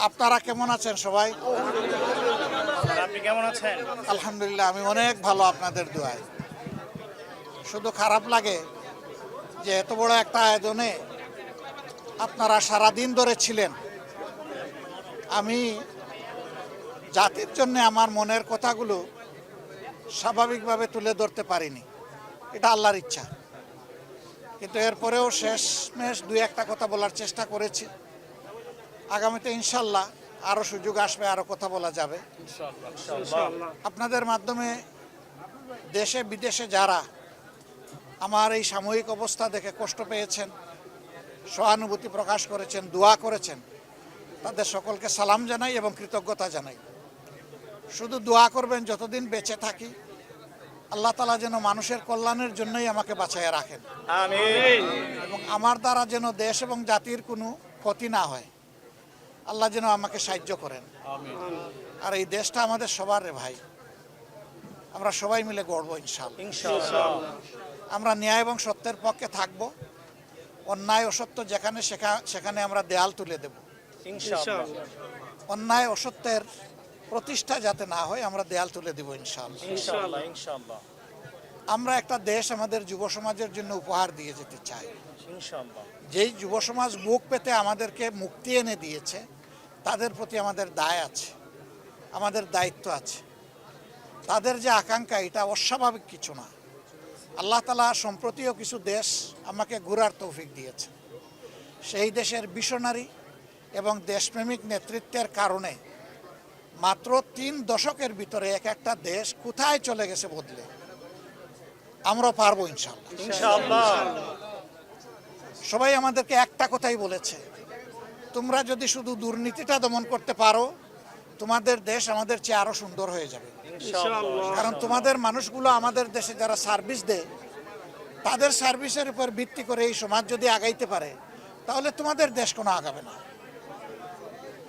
আপনারা কেমন আছেন সবাই? আপনি কেমন আছেন? আলহামদুলিল্লাহ, আমি অনেক ভালো আপনাদের দোয়ায়। শুধু খারাপ লাগে যে এত বড় একটা আয়োজনে আপনারা সারাদিন ধরে ছিলেন। আমি জাতির জন্য আমার মনের কথাগুলো স্বাভাবিকভাবে তুলে ধরতে পারিনি, এটা আল্লাহর ইচ্ছা। কিন্তু এরপরেও শেষমেশ দুই একটা কথা বলার চেষ্টা করেছি। আগামীতে ইনশাল্লাহ আরও সুযোগ আসবে, আরও কথা বলা যাবে। আপনাদের মাধ্যমে দেশে বিদেশে যারা আমার এই সাময়িক অবস্থা দেখে কষ্ট পেয়েছেন, সহানুভূতি প্রকাশ করেছেন, দোয়া করেছেন, তাদের সকলকে সালাম জানাই এবং কৃতজ্ঞতা জানাই। শুধু দোয়া করবেন যতদিন বেঁচে থাকি আল্লাহ তাআলা যেন মানুষের কল্যাণের জন্যই আমাকে বাঁচাইয়া রাখেন, আমিন। এবং আমার দ্বারা যেন দেশ এবং জাতির কোনো ক্ষতি না হয়। আল্লাহ যেন আমাকে সাহায্য করেন। আর এই দেশটা আমাদের সবার রে ভাই, আমরা সবাই মিলে গড়ব ইনশাআল্লাহ। ইনশাআল্লাহ। আমরা ন্যায় এবং সত্যের পক্ষে থাকব। অন্যায় অসত্য যেখানে সেখানে আমরা দেয়াল তুলে দেব। ইনশাআল্লাহ। অন্যায় অসত্যের প্রতিষ্ঠা যাতে না হয় আমরা দেয়াল তুলে দেব ইনশাআল্লাহ। ইনশাআল্লাহ। ইনশাআল্লাহ। আমরা একটা দেশ আমাদের যুব সমাজের জন্য উপহার দিয়ে যেতে চাই। ইনশাআল্লাহ। যেই যুব সমাজ বুক পেতে আমাদেরকে মুক্তি এনে দিয়েছে, তাদের প্রতি আমাদের দায় আছে, আমাদের দায়িত্ব আছে। তাদের যে আকাঙ্ক্ষা, এটা অস্বাভাবিক কিছু না। আল্লাহ তাআলা সম্প্রতিও কিছু দেশ আমাকে ঘোরার তৌফিক দিয়েছে। সেই দেশের মিশনারি এবং দেশপ্রেমিক নেতৃত্বের কারণে মাত্র 3 দশকের ভিতরে এক একটা দেশ কোথায় চলে গেছে বদলে। আমরা পারবো ইনশাআল্লাহ। ইনশাআল্লাহ। সবাই আমাদেরকে একটা কথাই বলেছে, তোমরা যদি শুধু দুর্নীতিটা দমন করতে পারো তোমাদের দেশ আমাদের চেয়ে আরো সুন্দর হয়ে যাবে। ইনশাআল্লাহ। কারণ তোমাদের মানুষগুলো আমাদের দেশে যারা সার্ভিস দেয়, তাদের সার্ভিসের উপর ভিত্তি করে এই সমাজ যদি আগাইতে পারে তাহলে তোমাদের দেশ কোনো আগাবে না।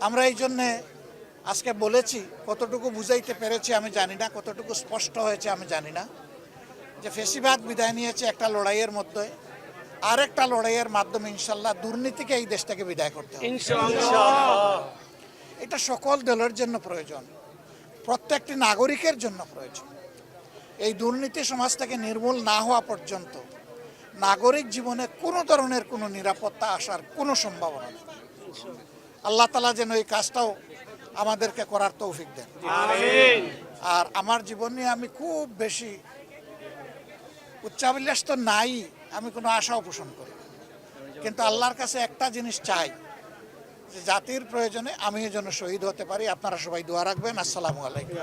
আমরা এই জন্যে আজকে বলেছি, কতটুকু বুঝাইতে পেরেছি আমি জানি না, কতটুকু স্পষ্ট হয়েছে আমি জানি না, যে ফেসিবাদ বিদায় নিয়েছে একটা লড়াইয়ের মধ্যে, আরেকটা লড়াইয়ের মাধ্যমে ইনশাল্লাহ দুর্নীতিকে এই দেশ থেকে বিদায় করতে হবে। ইনশাআল্লাহ। এটা সকল দলের জন্য প্রয়োজন, প্রত্যেকটি নাগরিকের জন্য প্রয়োজন। এই দুর্নীতি সমাজ থেকে নির্মূল না হওয়া পর্যন্ত নাগরিক জীবনে কোনো ধরনের কোনো নিরাপত্তা আসার কোনো সম্ভাবনা নেই। আল্লাহ তাআলা যেন এই কাজটাও আমাদেরকে করার তৌফিক দেন। আমিন। আর আমার জীবন নিয়ে আমি খুব বেশি উচ্চাভিলাষ তো নাই, আমি কোনো আশাও পোষণ করি না। কিন্তু আল্লাহর কাছে একটা জিনিস চাই, যে জাতির প্রয়োজনে আমিও যেন শহীদ হতে পারি। আপনারা সবাই দোয়া রাখবেন। আসসালামু আলাইকুম।